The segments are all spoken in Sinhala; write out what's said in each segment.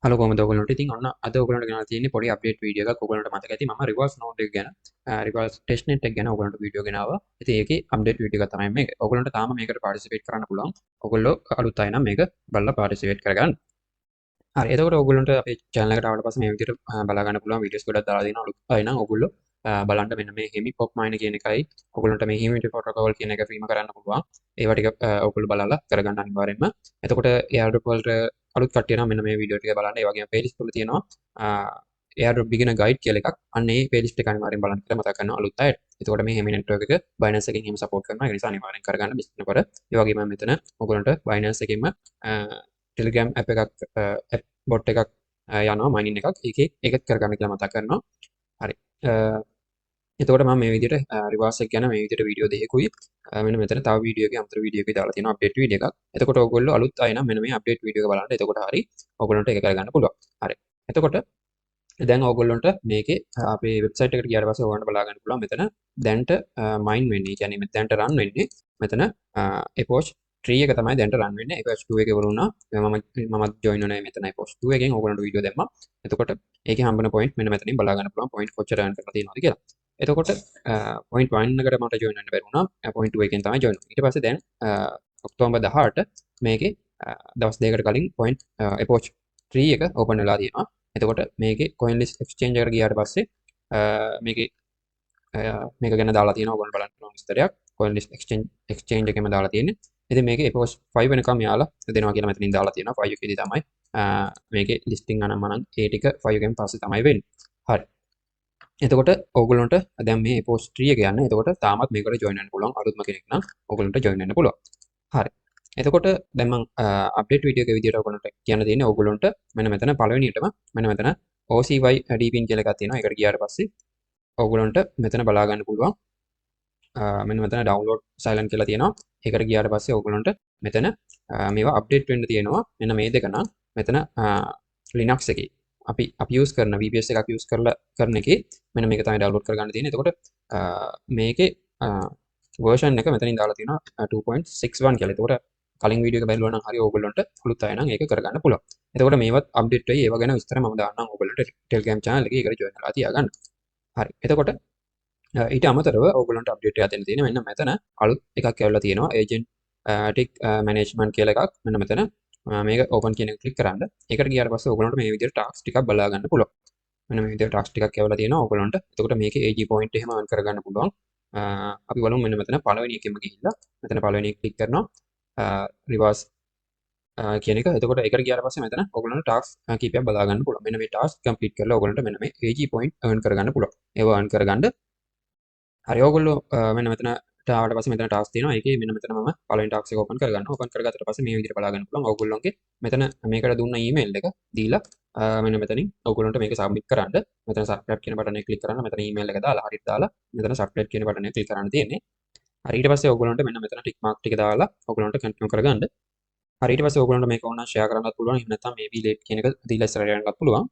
හලෝ කොහමද ඔයගොල්ලන්ට? ඉතින් ඔන්න අද ඔයගොල්ලන්ට ගෙනල්ලා තියෙන්නේ පොඩි අප්ඩේට් වීඩියෝ එකක්. ඔයගොල්ලන්ට මතක ඇති මම Rivalz Node එක ගැන Rivalz Testnet එක ගැන ඔයගොල්ලන්ට වීඩියෝ ගෙනාවා. ඉතින් ඒකේ අප්ඩේට් වීඩියෝ එක තමයි මේක. ඔයගොල්ලන්ට තාම මේකට පාටිසිපේට් කරන්න පුළුවන්. ඔයගොල්ලෝ අලුත් අය නම් මේක බලලා පාටිසිපේට් කරගන්න. හරි. එතකොට ඔයගොල්ලන්ට අපේ channel එකට ආවට පස්සේ මේ විදිහට බලා ගන්න පුළුවන් වීඩියෝස් ගොඩක් දාලා දෙනවා. අලුත් අය නම් ඔයගොල්ලෝ බලන්න මෙන්න මේ හිමි පොප් මයින් කියන එකයි ඔයගොල්ලන්ට මේ හිමි ප්‍රොටෝකෝල් කියන එක ෆ්‍රීම කරන්න පුළුවන්. ඒවා ටික ඔයගොල්ලෝ බලලා කරගන්න අනිවාර්යෙන්ම. එතකොට airdrop වලට අලුත් කට්ටිය නම් මෙන්න මේ වීඩියෝ ටික බලන්න. ඒ වගේම playlist වල තියෙනවා airdrop beginner guide කියලා එකක්. අන්න ඒ playlist එක අනිවාර්යෙන් බලන්න කියලා මතක් කරනවා අලුත් අයට. එතකොට මේ හිමි network එක Binance එකෙන් එහෙම support කරනවා. ඒ නිසා අනිවාර්යෙන් කරගන්න business කර. ඒ වගේම මෙතන ඔයගොල්ලන්ට Binance එකෙන්ම Telegram app එකක් app bot එකක් යනවා mining එකක්. ඒකත් කරගන්න කියලා මතක් කරනවා. හරි. එතකොට මම මේ විදිහට Rivalz එක ගැන මේ විදිහට වීඩියෝ දෙකකුයි මෙන්න මෙතන තව වීඩියෝ එකේ අමතර වීඩියෝ එකේ දාලා තියෙනවා අප්ඩේට් වීඩියෝ එකක්. එතකොට ඔයගොල්ලෝ අලුත් අය නම් මෙන්න මේ අප්ඩේට් වීඩියෝ එක බලන්න. එතකොට හරි ඔයගොල්ලන්ට ඒක කරගන්න පුළුවන්. හරි. එතකොට දැන් ඔයගොල්ලන්ට මේකේ අපේ වෙබ්සයිට් එකට ගියාට පස්සේ ඔයගොල්ලන්ට බලා ගන්න පුළුවන් මෙතන දැන්ට මයින් වෙන්නේ. කියන්නේ මෙතන දැන්ට රන් වෙන්නේ මෙතන epoch 3 එක තමයි දැන්ට රන් වෙන්නේ. epoch 2 එකේ වරුණා මමත් ජොයින් වුණා මෙතන epoch 2 එකෙන් ඔයගොල්ලන්ට වීඩියෝ දැම්මා. එතකොට ඒකේ හම්බෙන පොයින්ට් මෙන්න මෙතනින් බලා ගන්න පුළුවන් පොයින්ට් කොච්චර earn කරලා තියෙනවද කියලා. එතකොට පොයින්ට් 1 එකට මට ජොයින් වෙන්න බැරි වුණා. පොයින්ට් 2 එකෙන් තමයි ජොයින් වුනේ. ඊට පස්සේ දැන් ඔක්තෝබර් 18 මේකේ දවස් දෙකකට කලින් පොයින්ට් epoch 3 එක ඕපන් වෙලා තියෙනවා. එතකොට මේකේ coin list exchange එකට ගියාට පස්සේ මේකේ මේක ගැන දාලා තියෙනවා ඔයගොල්ලෝ බලන්න පුළුවන් විස්තරයක්. coin list exchange එකෙම දාලා තියෙන්නේ. ඉතින් මේකේ epoch 5 වෙනකම් යාලා දෙනවා කියලා මෙතනින් දාලා තියෙනවා. 5 එකේදී තමයි මේකේ listing අනම්මනම් ඒ ටික 5 එකෙන් පස්සේ තමයි වෙන්නේ. හරි. එතකොට ඕගොල්ලන්ට දැන් මේ epoch 3 එක යන්නේ. එතකොට තාමත් මේකට join වෙන්න පුළුවන්. අලුත්ම කෙනෙක් නම් ඕගොල්ලන්ට join වෙන්න පුළුවන්. හරි. එතකොට දැන් මම අප්ඩේට් වීඩියෝ එක විදියට ඔයගොල්ලන්ට කියන්න දෙන්නේ ඕගොල්ලන්ට මෙන්න මෙතන පළවෙනියටම මෙන්න මෙතන OCY DPIN කියලා එකක් තියෙනවා. ඒකට ගියාට පස්සේ ඔයගොල්ලන්ට මෙතන බලා ගන්න පුළුවන්. මෙන්න මෙතන download silent කියලා තියෙනවා. ඒකට ගියාට පස්සේ ඔයගොල්ලන්ට මෙතන මේවා අප්ඩේට් වෙන්න තියෙනවා. මෙන්න මේ දෙක නම් මෙතන Linux එකේ අපි use කරන VPS එකක් use කරලා කරන එකේ මෙන්න මේක තමයි download කරගන්න තියෙන්නේ. එතකොට මේකේ version එක මෙතනින් දාලා තියෙනවා 2.61 කියලා. එතකොට කලින් වීඩියෝ එක බලුවා නම් හරි ඕගොල්ලන්ට අලුත් අය නම් ඒක කරගන්න පුළුවන්. එතකොට මේවත් අප්ඩේට් වෙයි. ඒව ගැන විස්තර මම දාන්නම් ඕගොල්ලන්ට Telegram channel එකේ ඒකට join වෙලා තියාගන්න. හරි. එතකොට ඊට අමතරව ඕගොල්ලන්ට අප්ඩේට් එකක් දෙන්න තියෙන්නේ මෙන්න මෙතන අලුත් එකක් ඇවිල්ලා තියෙනවා. agentic management කියලා එකක්. මෙන්න මෙතන මේක open කියන එක click කරන්න. ඒකට ගියාට පස්සේ ඕගොල්ලන්ට මේ විදිහට tasks ටිකක් බලා ගන්න පුළුවන්. මෙන්න මේ විදිහට tasks ටිකක් ඇවිල්ලා තියෙනවා ඕගොල්ලන්ට. එතකොට මේකේ AG point එහෙම earn කරගන්න පුළුවන්. අපි බලමු මෙන්න මෙතන පළවෙනි එකෙම ගිහිල්ලා මෙතන පළවෙනි එක click කරනවා. Rivalz කියන එක. එතකොට ඒකට ගියාට පස්සේ මෙතන ඔයගොල්ලන්ට ටාස්ක් කීපයක් බලා ගන්න පුළුවන්. මෙන්න මේ ටාස්ක් කම්ප්ලීට් කරලා ඔයගොල්ලන්ට මෙන්න මේ AG point earn කරගන්න පුළුවන්. ඒව earn කරගන්න. හරි ඔයගොල්ලෝ මෙන්න මෙතන ආවට පස්සේ මෙතන ටාස්ක් තියෙනවා. ඒකේ මෙන්න මෙතන මම පළවෙනි ටාස්ක් එක ඕපන් කරගන්නවා. ඕපන් කරගත්තට පස්සේ මේ විදිහට බලා ගන්න පුළුවන්. ඔයගොල්ලන්ගේ මෙතන මේකට දුන්න ඊමේල් එක දීලා මෙන්න මෙතනින් ඔයගොල්ලන්ට මේක සබ්මිට් කරන්න. මෙතන subscribe කියන බටන් එක ක්ලික් කරන්න. මෙතන ඊමේල් එක දාලා හරියට දාලා මෙතන subscribe කියන බටන් එක ක්ලික් කරන්න තියෙන්නේ. හරි ඊට පස්සේ ඔයගොල්ලන්ට මෙන්න මෙතන ටික් මාක් ටික දාලා ඔයගොල්ලන්ට කන්ෆර්ම් කරගන්න. හරි ඊට පස්සේ ඔයගොල්ලන්ට මේක ඕන ෂෙයා කරන්නත් පුළුවන්. එහෙම නැත්නම් maybe late කියන එක දීලා ඉස්සරහට යන්නත් පුළුවන්.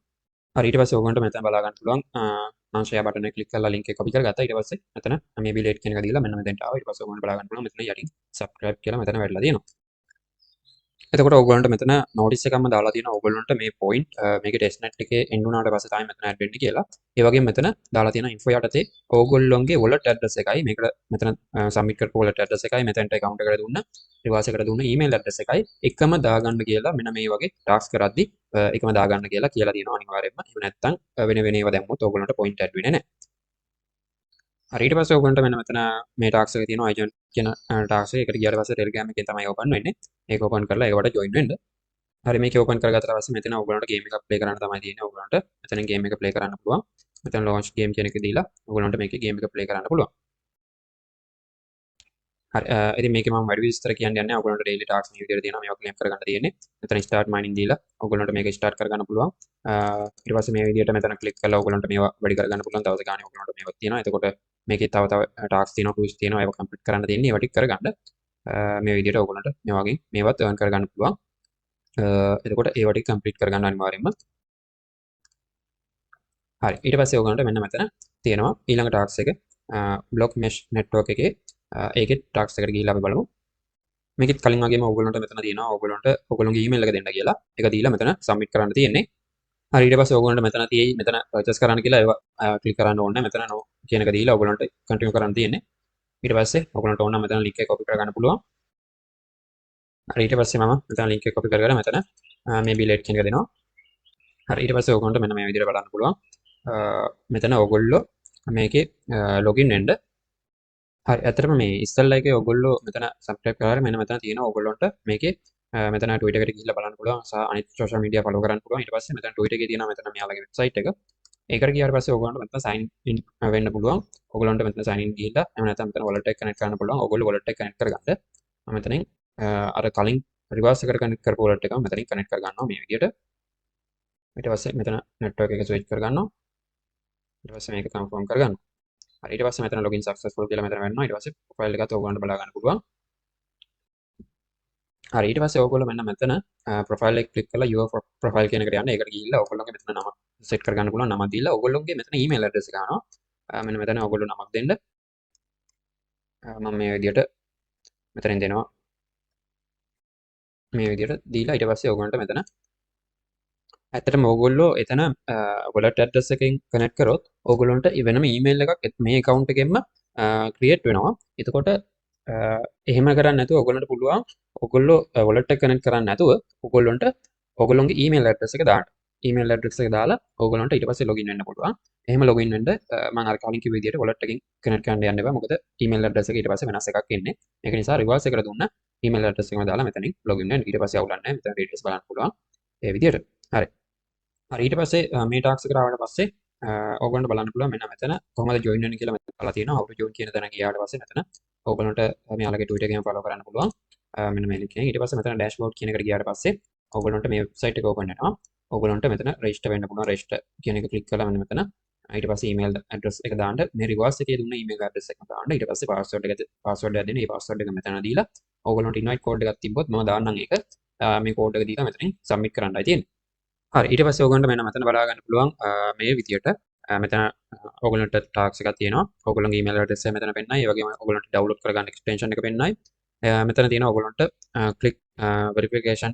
හරි ඊට පස්සේ ඔයගොල්ලන්ට මෙතන බලා ගන්න පුළුවන්. මම ෂෙයා බටන් එක ක්ලික් කරලා link එක copy කරගත්තා. ඊට පස්සේ මෙතන maybe late කියන එක දීලා මෙන්න මෙතෙන්ට ආවා. ඊට පස්සේ ඔයගොල්ලන්ට බලා ගන්න පුළුවන් මෙතන යටින් subscribe කියලා මෙතන වැටලා තියෙනවා. එතකොට ඔයගොල්ලන්ට මෙතන notice එකක්ම දාලා තියෙනවා. ඔයගොල්ලන්ට මේ point මේකේ testnet එකේ end වුණාට පස්සේ තමයි මෙතන add වෙන්නේ කියලා. ඒ වගේම මෙතන දාලා තියෙන info යටතේ ඔයගොල්ලොන්ගේ wallet address එකයි මේකට මෙතන submit කරපු wallet address එකයි මෙතනට account එකට දුන්න Rivalz එකට දුන්න email address එකයි එකම දාගන්න කියලා මෙන්න මේ වගේ task කරද්දි එකම දාගන්න කියලා තියෙනවා අනිවාර්යයෙන්ම. එහෙම නැත්නම් වෙන වෙන ඒවා දැම්මොත් ඔයගොල්ලන්ට point add වෙන්නේ නැහැ. හරි ඊට පස්සේ ඔයගොල්ලන්ට මෙන්න මෙතන මේ ටාක්ස් එක තියෙනවා agent කියන ටාක්ස් එක. ඒකට ගියාට පස්සේ Telegram එකෙන් තමයි ඕපන් වෙන්නේ. ඒක ඕපන් කරලා ඒකට join වෙන්න. හරි මේක ඕපන් කරගත්තට පස්සේ මෙතන ඔයගොල්ලන්ට ගේම් එකක් ප්ලේ කරන්න තමයි තියෙන්නේ. ඔයගොල්ලන්ට මෙතන ගේම් එක ප්ලේ කරන්න පුළුවන්. මෙතන launch game කියන එක දීලා ඔයගොල්ලන්ට මේකේ ගේම් එක ප්ලේ කරන්න පුළුවන්. හරි ඉතින් මේකේ මම වැඩි විස්තර කියන්න යන්නේ නැහැ. ඔයගොල්ලන්ට daily tasks මේ විදිහට තියෙනවා. මේවා claim කරගන්න තියෙන්නේ. මෙතන start mining දීලා ඔයගොල්ලන්ට මේක start කරගන්න පුළුවන්. ඊට පස්සේ මේ විදිහට මෙතන click කරලා ඔයගොල්ලන්ට මේවා වැඩි කරගන්න පුළුවන්. දවස් ගානේ ඔයගොල්ලන්ට මේවා තියෙනවා. එතකොට මේකේ තව tasks තියෙනවා, quiz තියෙනවා. ඒවා complete කරන්න තියෙන්නේ. ඒවා ටික කරගන්න මේ විදිහට ඔයගොල්ලන්ට මේ වගේ මේවත් earn කරගන්න පුළුවන්. එතකොට ඒවා ටික complete කරගන්න අනිවාර්යයෙන්ම. හරි ඊට පස්සේ ඔයගොල්ලන්ට මෙන්න මෙතන තියෙනවා ඊළඟ tasks එක block mesh network එකේ ඒකේ tasks එකට ගිහිල්ලා අපි බලමු. මේකෙත් කලින් වගේම ඔයගොල්ලන්ට මෙතන තියෙනවා ඔයගොල්ලන්ට ඔයගොල්ලෝගේ email එක දෙන්න කියලා. ඒක දීලා මෙතන submit කරන්න තියෙන්නේ. හරි ඊට පස්සේ ඕගොල්ලන්ට මෙතන තියෙයි මෙතන පර්චේස් කරන්න කියලා ඒවා ක්ලික් කරන්න ඕනේ මෙතන නෝ කියන එක දීලා ඕගොල්ලන්ට කන්ටිනියු කරන්න තියෙන්නේ ඊට පස්සේ ඕගොල්ලන්ට ඕන නම් මෙතන ලින්ක් එක කොපි කරගන්න පුළුවන් හරි ඊට පස්සේ මම මෙතන ලින්ක් එක කොපි කරගෙන මෙතන මේ බිලෙට් කියන එක දෙනවා හරි ඊට පස්සේ ඕගොල්ලන්ට මෙන්න මේ විදිහට බලන්න පුළුවන් මෙතන ඕගොල්ලෝ මේකේ ලොගින් වෙන්න හරි ඇත්තටම මේ ඉස්සල්ලා එකේ ඕගොල්ලෝ මෙතන සබ්ස්ක්‍රයිබ් කරලා මෙන්න මෙතන තියෙනවා ඕගොල්ලොන්ට මේකේ මෙතන Twitter එකට ගිහිල්ලා බලන්න පුළුවන් සහ අනිත් social media follow කරන්න පුළුවන් ඊට පස්සේ මෙතන Twitter එකේ තියෙනවා මෙතන මෙයාලගේ වෙබ්සයිට් එක ඒකට ගියාට පස්සේ ඕගොල්ලන්ට මෙතන sign in වෙන්න පුළුවන් ඕගොල්ලන්ට මෙතන sign in ගිහිල්ලා එහෙම නැත්නම් මෙතන wallet එක connect කරන්න පුළුවන් ඕගොල්ලෝ wallet එක connect කරගන්න මම මෙතනින් අර කලින් reverse එකට connect කරපු wallet එක මෙතනින් connect කරගන්නවා මේ විදිහට ඊට පස්සේ මෙතන network එක switch කරගන්නවා ඊට පස්සේ මේක confirm කරගන්නවා හරි ඊට පස්සේ මෙතන login successful කියලා මෙතන වෙනවා ඊට පස්සේ profile එකත් ඕගොල්ලන්ට බලා ගන්න පුළුවන් හරි ඊට පස්සේ ඕගොල්ලෝ මෙන්න මෙතන profile එක click කරලා your profile කියන එකට යන්න ඒකට ගිහිල්ලා ඕගොල්ලෝගේ මෙතන නම set කර ගන්න පුළුවන් නම දීලා ඕගොල්ලෝගේ මෙතන email address එක ගන්නවා මෙන්න මෙතන ඕගොල්ලෝ නමක් දෙන්න මම මේ විදිහට මෙතනින් දෙනවා මේ විදිහට දීලා ඊට පස්සේ ඕගොල්ලන්ට මෙතන ඇත්තටම ඕගොල්ලෝ එතන wallet address එකෙන් connect කරොත් ඕගොල්ලන්ට වෙනම email එකක් මේ account එකෙන්ම create වෙනවා එතකොට එහෙම කරන්නේ නැතුව ඕගොල්ලන්ට පුළුවන් ඕගොල්ලෝ wallet එක connect කරන්නේ නැතුව ඕගොල්ලන්ට ඕගොල්ලෝගේ email address එක දාන්න email address එක දාලා ඕගොල්ලන්ට ඊට පස්සේ login වෙන්න පුළුවන් එහෙම login වෙන්න මම අර කලින් කිව්ව විදිහට wallet එකකින් connect කරන්න යන්න එපා මොකද email address එක ඊට පස්සේ වෙනස් එකක් එන්නේ ඒක නිසා reverse එකට දුන්න email address එකම දාලා මෙතනින් login වෙන්න ඊට පස්සේ අවුලක් නැහැ මෙතන details බලන්න පුළුවන් ඒ විදිහට හරි හරි ඊට පස්සේ මේ ටාක්ස් එකට ආවට පස්සේ ඕගොල්ලන්ට බලන්න පුළුවන් මෙන්න මෙතන කොහොමද join වෙන්නේ කියලා මෙතන දාලා තියෙනවා how to join කියන තැන ගියාට පස්සේ මෙතන ඕගොල්ලන්ට මෙයාලගේ Twitter එකේම follow කරන්න පුළුවන් මෙන්න මේ link එකෙන් ඊට පස්සේ මෙතන dashboard කියන එකට ගියාට පස්සේ ඕගොල්ලන්ට මේ website එක open වෙනවා ඕගොල්ලන්ට මෙතන register වෙන්න පුළුවන් register කියන එක click කරලා මෙන්න මෙතන ඊට පස්සේ email address එක දාන්න මේ reverse එකේ දුන්න email address එක දාන්න ඊට පස්සේ password එක දෙන්න මේ password එක මෙතන දීලා ඕගොල්ලන්ට invite code එකක් තිබ්බොත් මම දාන්නම් ඒක මේ code එක දීලා මෙතනින් submit කරන්නයි තියෙන්නේ හරි ඊට පස්සේ ඕගොල්ලන්ට මෙන්න මෙතන බලා ගන්න පුළුවන් මේ විදියට මෙතන ඕගොල්ලන්ට ටාස්ක් එකක් තියෙනවා ඕගොල්ලන්ගේ email address එක මෙතන පෙන්නයි ඒ වගේම ඕගොල්ලන්ට download කරගන්න extension එක පෙන්නයි මෙතන තියෙනවා ඕගොල්ලන්ට click verification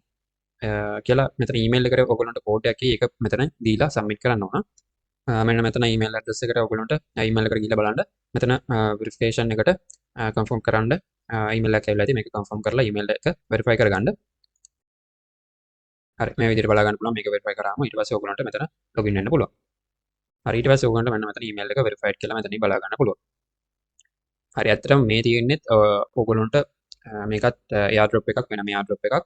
කියලා මෙතන email එකට ඕගොල්ලන්ට code එකක් ඒක මෙතන දීලා submit කරන්න ඕන මෙන්න මෙතන email address එකට ඕගොල්ලන්ට email එකට ගිහලා බලන්න මෙතන verification එකට confirm කරන්න email එකක් ඇවිල්ලා තියෙනවා මේක confirm කරලා email එක verify කරගන්න හරි මේ විදිහට බලා ගන්න පුළුවන් මේක verify කරාම ඊට පස්සේ ඕගොල්ලන්ට මෙතන login වෙන්න පුළුවන් හරි ඊට පස්සේ ඕගොල්ලන්ට මෙන්න මෙතන email එක verified කියලා මෙතනින් බලා ගන්න පුළුවන් හරි ඇත්තටම මේ තියෙන්නේ ඕගොල්ලන්ට මේකත් airdrop එකක් වෙන මේ airdrop එකක්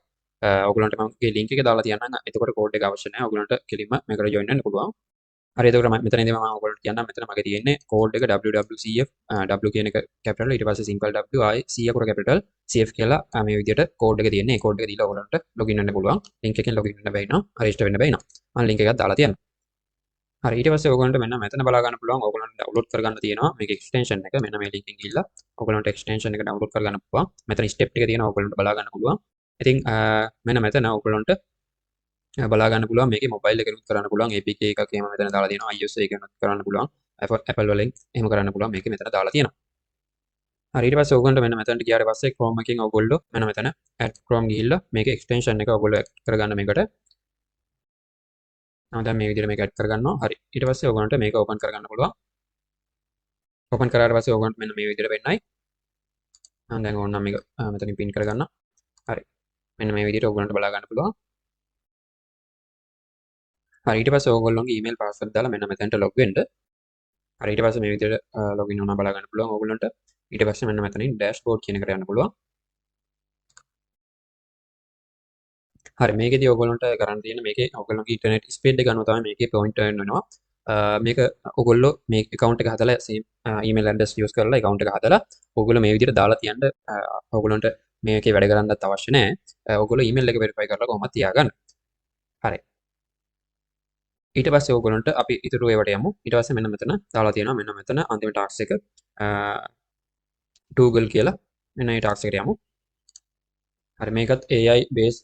ඕගොල්ලන්ට මම මේ link එක දාලා තියන්නම් එතකොට code එක අවශ්‍ය නැහැ ඕගොල්ලන්ට කෙලින්ම මේකට join වෙන්න පුළුවන් හරි එතකොට මෙතනදී මම ඕගොල්ලන්ට කියන්නම් මෙතන මගේ තියෙන්නේ code එක WwCf W කියන එක capital ඊට පස්සේ simple W I C අකුර capital CF කියලා මේ විදිහට code එක තියෙන්නේ ඒ code එක දීලා ඕගොල්ලන්ට login වෙන්න පුළුවන් link එකෙන් login වෙන්න බැහැ නෝ register වෙන්න බැහැ නෝ මම link එකක් දාලා තියන්නම් හරි ඊට පස්සේ ඕගොල්ලන්ට මෙන්න මෙතන බලා ගන්න පුළුවන් ඕගොල්ලන්ට download කරගන්න තියෙනවා මේක extension එක මෙන්න මේ link එකෙන් ගිහිල්ලා ඕගොල්ලන්ට extension එක download කරගන්න පුළුවන් මෙතන step ටික තියෙනවා ඕගොල්ලන්ට බලා ගන්න පුළුවන් ඉතින් මෙන්න මෙතන ඕගොල්ලන්ට බලා ගන්න පුළුවන් මේකේ මොබයිල් එකෙනුත් කරන්න පුළුවන් APK එකක් එහෙම මෙතන දාලා තියෙනවා iOS එකෙනුත් කරන්න පුළුවන් Apple වලින් එහෙම කරන්න පුළුවන් මේකේ මෙතන දාලා තියෙනවා හරි ඊට පස්සේ ඕගොල්ලන්ට මෙන්න මෙතනට ගියාට පස්සේ Chrome එකෙන් ඕගොල්ලෝ මෙන්න මෙතන add Chrome ගිහිල්ලා මේකේ extension එක ඕගොල්ලෝ add කරගන්න මේකට දැන් මේ විදිහට මේක ඇඩ් කරගන්නවා. හරි. ඊට පස්සේ ඔයගොල්ලන්ට මේක ඕපන් කරගන්න පුළුවන්. ඕපන් කරාට පස්සේ ඔයගොල්ලන්ට මෙන්න මේ විදිහට වෙන්නයි. මම දැන් ඕනනම් මේක මෙතනින් පින් කරගන්නවා. හරි. මෙන්න මේ විදිහට ඔයගොල්ලන්ට බලා ගන්න පුළුවන්. හරි. ඊට පස්සේ ඔයගොල්ලෝගේ email password දාලා මෙන්න මෙතනට log වෙන්න. හරි. ඊට පස්සේ මේ විදිහට login වුණා බලා ගන්න පුළුවන් ඔයගොල්ලන්ට. ඊට පස්සේ මෙන්න මෙතනින් dashboard කියන එකට යන්න පුළුවන්. හරි මේකෙදී ඔයගොල්ලන්ට කරන්න තියෙන්නේ මේකේ ඔයගොල්ලන්ගේ ඉන්ටර්නෙට් ස්පීඩ් එක අනුව තමයි මේකේ පොයින්ට් earn වෙනවා. මේක ඔයගොල්ලෝ මේ account එක හදලා same email address use කරලා account එක හදලා ඔයගොල්ලෝ මේ විදිහට දාලා තියන්න ඔයගොල්ලන්ට මේකේ වැඩ කරන්නත් අවශ්‍ය නැහැ. ඔයගොල්ලෝ email එක verify කරලා කොහොමද තියාගන්න. හරි. ඊට පස්සේ ඔයගොල්ලන්ට අපි ඊටු ඒවට යමු. ඊට පස්සේ මෙන්න මෙතන දාලා තියෙනවා මෙන්න මෙතන අන්තිම ටාස්ක් එක Google කියලා. මෙන්න මේ ටාස්ක් එකට යමු. හරි මේකත් AI base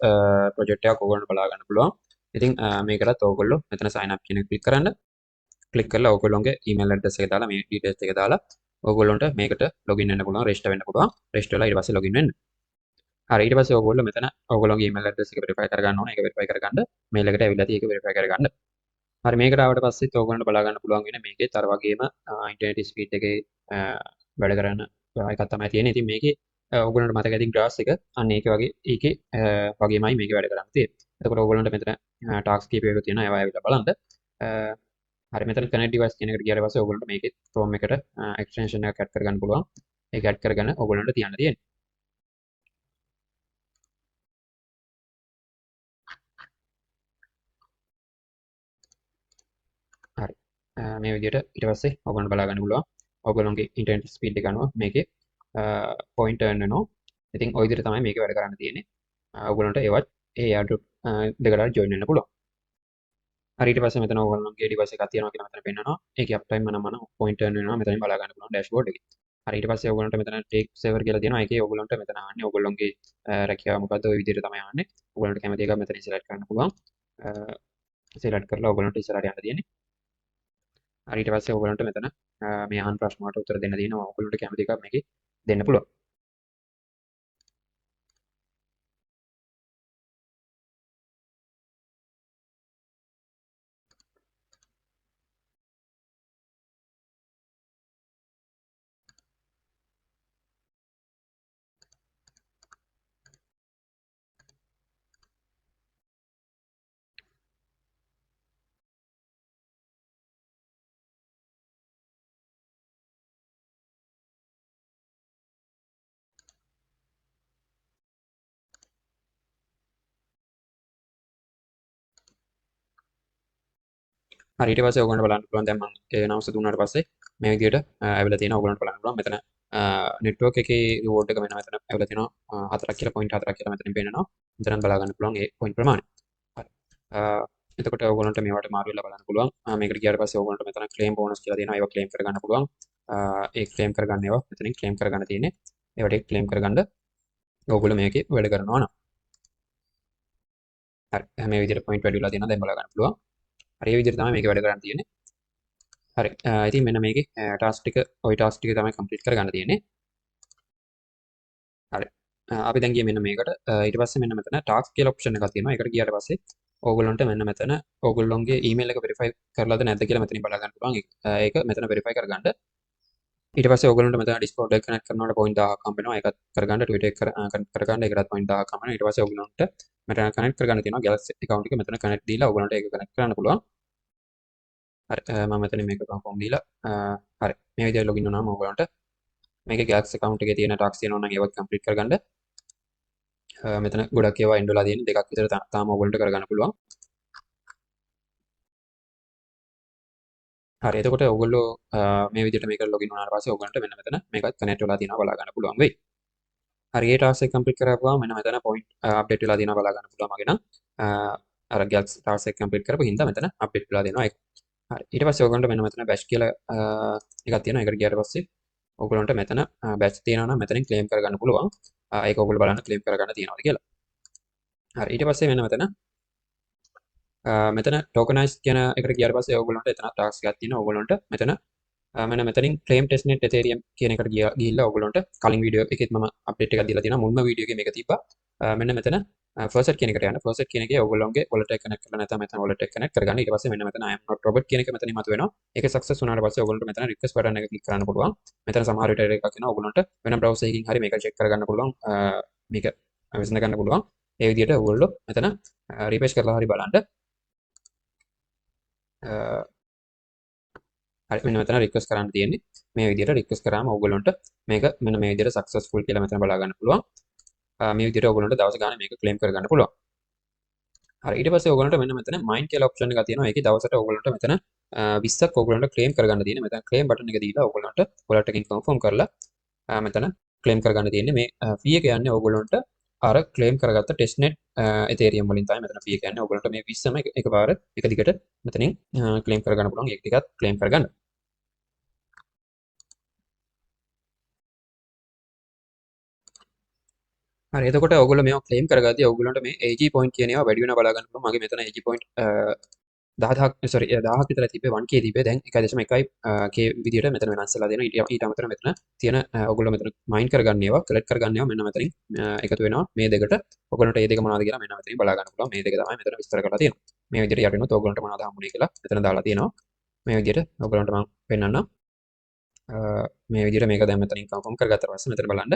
project එකක් ඔයගොල්ලන්ට බලා ගන්න පුළුවන්. ඉතින් මේකටත් ඔයගොල්ලෝ මෙතන sign up කියන එක click කරන්න. click කරලා ඔයගොල්ලෝගේ email address එක දාලා මේ details එක දාලා ඔයගොල්ලන්ට මේකට login වෙන්න පුළුවන්, register වෙන්න පුළුවන්. register වෙලා ඊට පස්සේ login වෙන්න. හරි ඊට පස්සේ ඔයගොල්ලෝ මෙතන ඔයගොල්ලෝගේ email address එක verify කරගන්න ඕනේ. ඒක verify කරගන්න mail එකට ඇවිල්ලා තියෙ ඒක verify කරගන්න. හරි මේකට ආවට පස්සෙත් ඕගොල්ලන්ට බලා ගන්න පුළුවන් වෙන මේකෙත් අර වගේම ඉන්ටර්නෙට් ස්පීඩ් එකේ වැඩ කරන එකක් තමයි තියෙන්නේ. ඉතින් මේකේ ඕගොල්ලන්ට මතක ඇති ග්‍රාෆ්ස් එක අන්න ඒක වගේ ඒකේ වගේමයි මේක වැඩ කරන්නේ තියෙන්නේ. එතකොට ඕගොල්ලන්ට මෙතන ටාස්ක් කීපයක තියෙනවා ඒවා ඇවිල්ලා බලන්න. හරි මෙතන කනෙක්ට් ඩිවයිස් කියන එකට ගියාට පස්සේ ඕගොල්ලන්ට මේකේ Chrome එකට එක්ස්ටෙන්ෂන් එකක් ඇඩ් කරගන්න පුළුවන්. ඒක ඇඩ් කරගෙන ඕගොල්ලන්ට තියන්න තියෙන්නේ. හරි මේ විදිහට ඊට පස්සේ ඔයගොල්ලන්ට බලා ගන්න පුළුවන් ඔයගොල්ලන්ගේ ඉන්ටර්නෙට් ස්පීඩ් එක අනුව මේකේ පොයින්ට් earn වෙනවා. ඉතින් ওই විදිහට තමයි මේක වැඩ කරන්න තියෙන්නේ. ඔයගොල්ලන්ට ඒවත් ඒ airdrop දෙකට join වෙන්න පුළුවන්. හරි ඊට පස්සේ මෙතන ඔයගොල්ලන්ගේ device එකක් තියෙනවා කියලා මෙතන පෙන්නනවා. ඒකේ uptime මන පොයින්ට් earn වෙනවා. මෙතනින් බලා ගන්න පුළුවන් dashboard එකේ. හරි ඊට පස්සේ ඔයගොල්ලන්ට මෙතන take saver කියලා තියෙනවා. ඒකේ ඔයගොල්ලන්ට මෙතන ආන්නේ ඔයගොල්ලන්ගේ රැකියාව මොකද්ද ওই විදිහට තමයි ආන්නේ. ඔයගොල්ලන්ට කැමති එකක් මෙතනින් select කරන්න පුළුවන්. select කරලා ඔයගොල්ලන්ට ඉස්සරහට යන්න තියෙන්නේ. හරි ඊට පස්සේ ඔයගොල්ලන්ට මෙතන මේ අහන ප්‍රශ්න වලට උත්තර දෙන්න තියෙනවා. ඔයගොල්ලන්ට කැමති එකක් මේකේ දෙන්න පුළුවන්. හරි ඊට පස්සේ ඔයගොල්ලන්ට බලන්න පුළුවන් දැන් මම ඒ නවස දුන්නාට පස්සේ මේ විදිහට ඇවිල්ලා තියෙනවා. ඔයගොල්ලන්ට බලන්න පුළුවන් මෙතන network එකේ reward එක මෙන්න මෙතන ඇවිල්ලා තියෙනවා 4ක් කියලා point 4ක් කියලා මෙතනින් පේනවා. මෙතනත් බලා ගන්න පුළුවන් ඒ point ප්‍රමාණය. හරි. එතකොට ඔයගොල්ලන්ට මේවට මාරු වෙලා බලන්න පුළුවන්. මේකට ගියාට පස්සේ ඔයගොල්ලන්ට මෙතන claim bonus කියලා තියෙනවා. ඒවා claim කරගන්න පුළුවන්. ඒ claim කරගන්න ඒවා මෙතනින් claim කරගන්න තියෙන්නේ. ඒවට claim කරගන්න ඔයගොල්ලෝ මේකේ වැඩ කරනවා නම්. හරි. මේ විදිහට point වැඩි වෙලා තියෙනවා. දැන් බලා ගන්න පුළුවන්. හරි මේ විදිහට තමයි මේක වැඩ කරන්න තියෙන්නේ. හරි ඉතින් මෙන්න මේකේ ටාස්ක් ටික ওই ටාස්ක් ටික තමයි කම්ප්ලීට් කරගන්න තියෙන්නේ. හරි අපි දැන් ගියේ මෙන්න මේකට ඊට පස්සේ මෙන්න මෙතන ටාස්ක් කියලා ඔප්ෂන් එකක් තියෙනවා. ඒකට ගියාට පස්සේ ඕගොල්ලන්ට මෙන්න මෙතන ඕගොල්ලොන්ගේ ඊමේල් එක වෙරිෆයි කරලාද නැද්ද කියලා මෙතනින් බලා ගන්න පුළුවන්. ඒක මෙතන වෙරිෆයි කරගන්න. ඊට පස්සේ ඕගොල්ලන්ට මෙතන Discord එක කනෙක්ට් කරනකොට පොයින්ට් 1000ක් හම්බ වෙනවා. ඒකත් කරගන්න Twitter එක කරගන්න ඒකටත් පොයින්ට් 1000ක් හම්බ වෙනවා. ඊට පස්සේ ඕගොල්ලන්ට මෙතන කනෙක්ට් කරගන්න තියෙනවා. Galaxy account එක මෙතන කනෙක්ට් දීලා ඕගොල්ලන්ට ඒක කනෙක්ට් කරන්න පුළුවන්. හරි මම මෙතන මේක කන්ෆර්ම් දීලා හරි මේ විදිහට ලොගින් වුණාම ඔයගොල්ලන්ට මේකේ Galaxy account එකේ තියෙන ටාස්ක් තියෙනවා නම් ඒවත් කම්ප්ලීට් කරගන්න මෙතන ගොඩක් ඒවා එන්ඩ් වෙලා තියෙන දෙකක් විතර තාම ඔයගොල්ලන්ට කරගන්න පුළුවන්. හරි එතකොට ඔයගොල්ලෝ මේ විදිහට මේකට ලොගින් වුණාට පස්සේ ඔයගොල්ලන්ට මෙන්න මෙතන මේකත් කනෙක්ට් වෙලා තියෙනවා බලා ගන්න පුළුවන් වෙයි. හරි ඒ ටාස්ක් එක කම්ප්ලීට් කරපුවාම මෙන්න මෙතන පොයින්ට් අප්ඩේට් වෙලා තියෙනවා බලා ගන්න පුළුවන් මගේ නම් අර Galaxy ටාස්ක් එක කම්ප්ලීට් කරපු හින්දා මෙතන අප්ඩේට් වෙලා දෙනවා ඒක. හරි ඊට පස්සේ ඔයගොල්ලන්ට මෙන්න මෙතන බෑෂ් කියලා එකක් තියෙනවා. ඒකට ගියාට පස්සේ ඔයගොල්ලන්ට මෙතන බෑච් තියෙනවා නම් මෙතනින් ක්ලේම් කරගන්න පුළුවන්. ඒක ඔයගොල්ලෝ බලන්න ක්ලේම් කරගන්න තියෙනවද කියලා. හරි ඊට පස්සේ මෙන්න මෙතන ටෝකනයිස් කියන එකට ගියාට පස්සේ ඔයගොල්ලන්ට එතන ටාස්ක් එකක් තියෙනවා. ඔයගොල්ලන්ට මෙන්න මෙතනින් claim testnet ethereum කියන එකට ගිහිල්ලා ඔයගොල්ලන්ට කලින් වීඩියෝ එකෙත් මම අප්ඩේට් එකක් දීලා තියෙනවා. මුල්ම වීඩියෝ එකේ මේක තිබ්බා. මෙන්න මෙතන first කියන එකට යන්න. first කියන එකේ ඔයගොල්ලෝගේ wallet එක connect කරලා නැත්නම් මෙතන wallet එක connect කරගන්න. ඊට පස්සේ මෙන්න මෙතන I am not robot කියන එක මෙතනින් මතුවෙනවා. ඒක success වුණාට පස්සේ ඔයගොල්ලන්ට මෙතන request button එක click කරන්න පුළුවන්. මෙතන සමහර විට එකක් එනවා. ඔයගොල්ලන්ට වෙන browser එකකින් හරි මේක check කරගන්න පුළුවන්. මේක විසඳ ගන්න පුළුවන්. ඒ විදිහට ඔයගොල්ලෝ මෙතන refresh කරලා හරි බලන්න. හරි මෙන්න මෙතන රික්වෙස්ට් කරන්න තියෙන්නේ. මේ විදිහට රික්වෙස්ට් කරාම ඕගොල්ලන්ට මේක මෙන්න මේ විදිහට සක්සස්ෆුල් කියලා මෙතන බලා ගන්න පුළුවන්. මේ විදිහට ඕගොල්ලන්ට දවස් ගානේ මේක ක්ලේම් කරගන්න පුළුවන්. හරි ඊට පස්සේ ඕගොල්ලන්ට මෙන්න මෙතන මයින් කියලා ඔප්ෂන් එකක් තියෙනවා. ඒකේ දවසට ඕගොල්ලන්ට මෙතන 20ක් ඕගොල්ලන්ට ක්ලේම් කරගන්න තියෙන්නේ. මෙතන ක්ලේම් බටන් එක දීලා ඕගොල්ලන්ට wallet එකකින් කන්ෆර්ම් කරලා මෙතන ක්ලේම් කරගන්න තියෙන්නේ. මේ ෆී එක යන්නේ ඕගොල්ලන්ට අර ක්ලේම් කරගත්ත ටෙස්ට්නෙට් එතේරියම් වලින් තමයි මෙතන ෆී එක යන්නේ. ඕගොල්ලන්ට මේ 20ම එකපාර එක දිගට මෙතනින් ක්ලේම් කරගන්න පුළුවන්. ඒක ටිකක් ක්ලේම් කරගන්න. හරි එතකොට ඔයගොල්ලෝ මේවා ක්ලේම් කරගත්තී ඔයගොල්ලන්ට මේ AG point කියන ඒවා වැඩි වෙනවා බලා ගන්න පුළුවන්. මගේ මෙතන AG point 10ක් සෝරි 1000ක් විතර තිබ්බේ 1k තිබ්බේ දැන් 1.1k විදියට මෙතන වෙනස් වෙලා දෙනවා ඊට අමතරව මෙතන තියෙන ඔයගොල්ලෝ මෙතන මයින් කරගන්න ඒවා කලෙක්ට් කරගන්න ඒවා මෙන්න මෙතනින් එකතු වෙනවා මේ දෙකට ඔයගොල්ලන්ට මේ දෙක මොනවද කියලා මෙන්න මෙතනින් බලා ගන්න පුළුවන් මේ දෙක තමයි මෙතන විස්තර කරලා තියෙනවා මේ විදියට යටිනුත් ඔයගොල්ලන්ට මොනවද හම්බුනේ කියලා මෙතන දාලා තියෙනවා මේ විදියට ඔයගොල්ලන්ට මම පෙන්නන්නම් මේ විදියට මේක දැන් මෙතනින් කන්ෆර්ම් කරගත්තා පස්සේ මෙතන බලන්න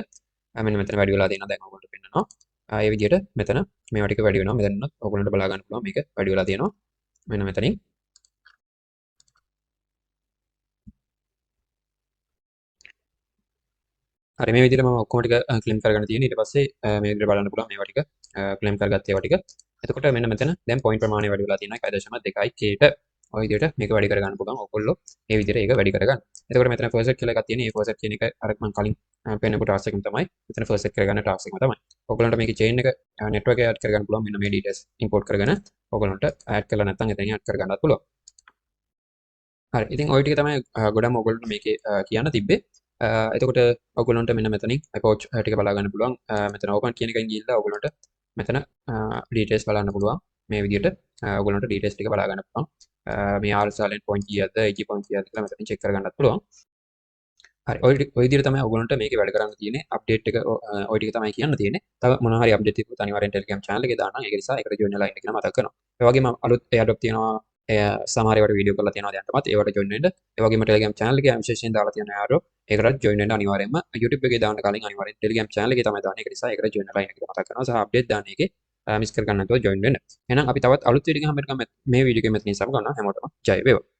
මෙන්න මෙතන වැඩි වෙලා තියෙනවා දැන් ඔයගොල්ලන්ට පෙන්නනවා ඒ විදියට මෙතන මේවා ටික වැඩි වෙනවා මෙතනත් ඔයගොල්ලන්ට බලා ගන්න පුළුවන් මේක වැඩි වෙලා තියෙනවා මෙන්න මෙතනින් හරි මේ විදිහට මම ඔක්කොම ටික ක්ලේම් කරගන්න තියෙනවා ඊට පස්සේ මේ විදිහට බලන්න පුළුවන් මේවා ටික ක්ලේම් කරගත්ත ඒවා ටික එතකොට මෙන්න මෙතන දැන් පොයින්ට් ප්‍රමාණය වැඩි වෙලා තියෙනවා 1.2k ට ඔය විදිහට මේක වැඩි කරගන්න පුළුවන් ඔයගොල්ලෝ මේ විදිහට ඒක වැඩි කරගන්න එතකොට මෙතන ෆර්ස්ට් සෙට් කියලා එකක් තියෙනවා මේ ෆර්ස්ට් සෙට් කියන එක අර මම කලින් පෙන්නපු ටාස්ක් එකම තමයි මෙතන ෆර්ස්ට් සෙට් කරගන්න ටාස්ක් එකම තමයි ඔයගොල්ලන්ට මේකේ චේන් එක නෙට්වර්ක් එක ඇඩ් කරගන්න පුළුවන් මෙන්න මේ ඩීටේල්ස් ඉම්පෝට් කරගෙන ඔයගොල්ලන්ට ඇඩ් කරලා නැත්නම් එතනින් ඇඩ් කරගන්නත් පුළුවන් හරි ඉතින් ওই ටික තමයි ගොඩම ඔයගොල්ලන්ට මේකේ කියන්න තිබ්බේ එතකොට ඔයගොල්ලන්ට මෙන්න මෙතනින් අපෝච් ටික බලා ගන්න පුළුවන් මෙතන ඕපන් කියන එකෙන් ගිහිල්ලා ඔයගොල්ලන්ට මෙතන ඩීටේල්ස් බලන්න පුළුවන් මේ විදිහට ඔයගොල්ලන්ට ඩීටේල්ස් ටික බලා ගන්න පුළුවන් මේ R silent point කීයද AG point කීයද කියලා මෙතනින් චෙක් කරගන්නත් පුළුවන් හරි ඔය විදිහට තමයි ඔයගොල්ලන්ට මේකේ වැඩ කරන්න තියෙන්නේ අප්ඩේට් එක ඔය ටික තමයි කියන්න තියෙන්නේ තව මොනවා හරි අප්ඩේට් එකක් අනිවාර්යෙන් Telegram channel එකේ දාන්න ඒක නිසා ඒකට join වෙලා ඉන්න කියලා මතක් කරනවා ඒ වගේම අලුත් airdrop තියෙනවා සමහර ඒවාට වීඩියෝ කරලා තියෙනවා දැන්ටමත් ඒවට join වෙන්න ඒ වගේම Telegram channel එකේ විශේෂයෙන් දාලා තියෙන airdrop ඒකටත් join වෙන්න අනිවාර්යෙන්ම YouTube එකේ දාන්න කලින් අනිවාර්යෙන් Telegram channel එකේ තමයි දාන්නේ ඒක නිසා ඒකට join වෙලා ඉන්න කියලා මතක් කරනවා සහ අප්ඩේට් දාන්න එකේ මිස් කර ගන්න නැතුව join වෙන්න එහෙනම් අපි තවත් අලුත් වීඩියෝ එකකින් හම්බ වෙනකම් මේ වීඩියෝ එකේ මෙතනින් සම ගන්නවා හැමෝටම ජය වේවා